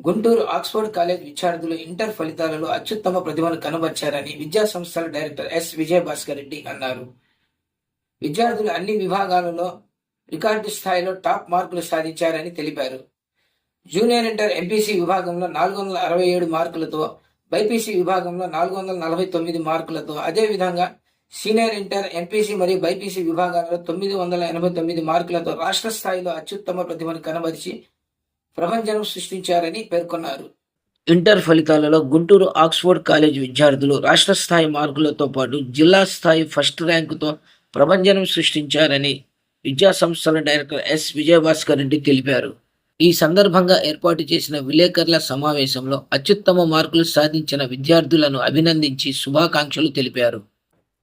Guntur Oxford college విద్యార్థులు inter ఫలితాలలో అత్యుత్తమ ప్రతిభను కనబర్చారని విద్యా సంస్థల డైరెక్టర్ ఎస్ విజయభాస్కర్ రెడ్డి అన్నారు. విద్యార్థులు అన్ని విభాగాలలో రికార్డు స్థాయిలో టాప్ మార్కులు సాధించారని తెలిపారు. జూనియర్ ఇంటర్ ఎంపీసీ విభాగంలో 467 మార్కులతో, బైపీసీ విభాగంలో 449 మార్కులతో, అదేవిధంగా సీనియర్ ఇంటర్ ఎంపీసీ మరియు బైపీసీ విభాగాలలో 989 మార్కులతో రాష్ట్ర స్థాయిలో అత్యుత్తమ ప్రతిభను కనబరిచి ప్రభంజనం సృష్టించారని పేర్కొన్నారు. ఇంటర్ ఫలితాలలో గుంటూరు ఆక్స్ఫర్డ్ కాలేజ్ విద్యార్థులు రాష్ట్ర స్థాయి మార్కులతో పాటు జిల్లా స్థాయి ఫస్ట్ ర్యాంకుతో ప్రభంజనం సృష్టించారని విద్యా సంస్థల డైరెక్టర్ ఎస్ విజయభాస్కర్ రెడ్డి తెలిపారు. ఈ సందర్భంగా ఏర్పాటు చేసిన విలేకరుల సమావేశంలో అత్యుత్తమ మార్కులు సాధించిన విద్యార్థులను అభినందించి శుభాకాంక్షలు తెలిపారు.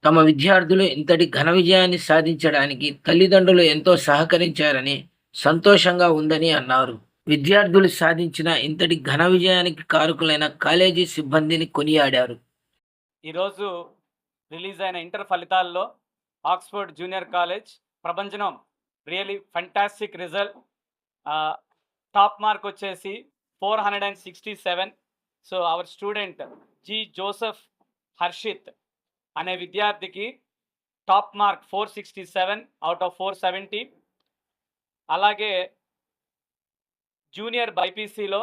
తమ విద్యార్థులు ఇంతటి ఘన విజయాన్ని సాధించడానికి తల్లిదండ్రులు ఎంతో సహకరించారని సంతోషంగా ఉందని అన్నారు. విద్యార్థులు సాధించిన ఇంతటి ఘన విజయానికి కారకులైన కాలేజీ సిబ్బందిని కొనియాడారు. ఈరోజు రిలీజ్ అయిన ఇంటర్ ఫలితాల్లో ఆక్స్ఫర్డ్ జూనియర్ కాలేజ్ ప్రభంజనం really fantastic result. Top mark వచ్చేసి 467. So our student G Joseph Harshit అనే విద్యార్థికి టాప్ మార్క్ 467 అవుట్ ఆఫ్ 470. అలాగే జూనియర్ బైపీసీలో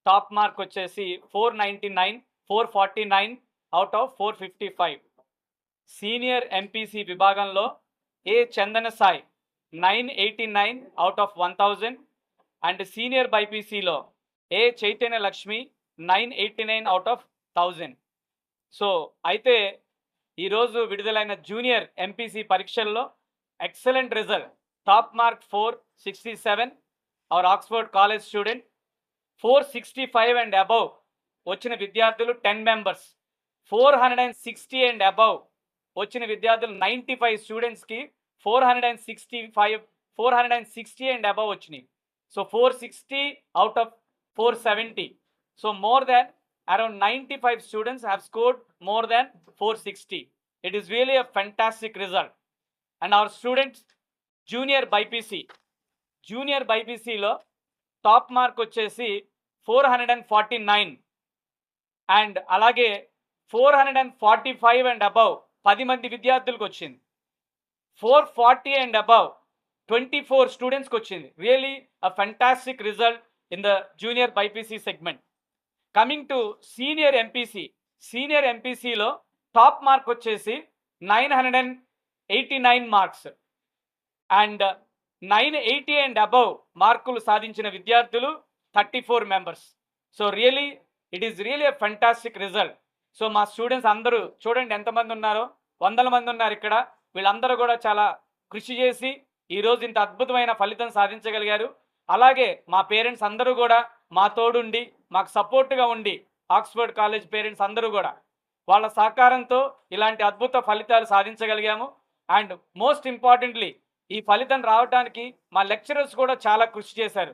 టాప్ మార్క్ వచ్చేసి 449 అవుట్ ఆఫ్ 455. సీనియర్ ఎంపీసీ విభాగంలో A Chandana Sai 989 out of 1000 and senior బైపీసీలో A Chaitanya Lakshmi 989 out of 1000. So అయితే ఈరోజు విడుదలైన జూనియర్ ఎంపీసీ పరీక్షల్లో excellent result. Top mark 467 our Oxford college student. 465 and above వచ్చిన విద్యార్థులు 10 మెంబర్స్. 460 అండ్ అబవ్ వచ్చిన విద్యార్థులు 95 స్టూడెంట్స్కి 460 అండ్ అబవ్ వచ్చినాయి. So 460 out of 470. So more than around 95 students have scored more than 460. It is really a fantastic result. And our students junior బైపీసీలో top mark వచ్చేసి 449 and అలాగే 445 and above 10 మంది విద్యార్థులకు వచ్చింది. 440 అండ్ అబవ్ 24 స్టూడెంట్స్కి వచ్చింది. Really a fantastic result in the junior BPC segment. Coming to senior ఎంపీసీలో top mark వచ్చేసి 989 మార్క్స్ అండ్ 980 అండ్ అబవ్ మార్కులు సాధించిన విద్యార్థులు 34 members. So it is really a fantastic result. So మా స్టూడెంట్స్ అందరూ చూడండి ఎంతమంది ఉన్నారో, 100 మంది ఉన్నారు ఇక్కడ. వీళ్ళందరూ కూడా చాలా కృషి చేసి ఈరోజు ఇంత అద్భుతమైన ఫలితం సాధించగలిగారు. అలాగే మా పేరెంట్స్ అందరూ కూడా మా తోడుండి మాకు సపోర్ట్గా ఉండి, ఆక్స్ఫర్డ్ కాలేజ్ పేరెంట్స్ అందరూ కూడా వాళ్ళ సహకారంతో ఇలాంటి అద్భుత ఫలితాలు సాధించగలిగాము. అండ్ మోస్ట్ ఇంపార్టెంట్లీ ఈ ఫలితం రావడానికి మా లెక్చరర్స్ కూడా చాలా కృషి చేశారు.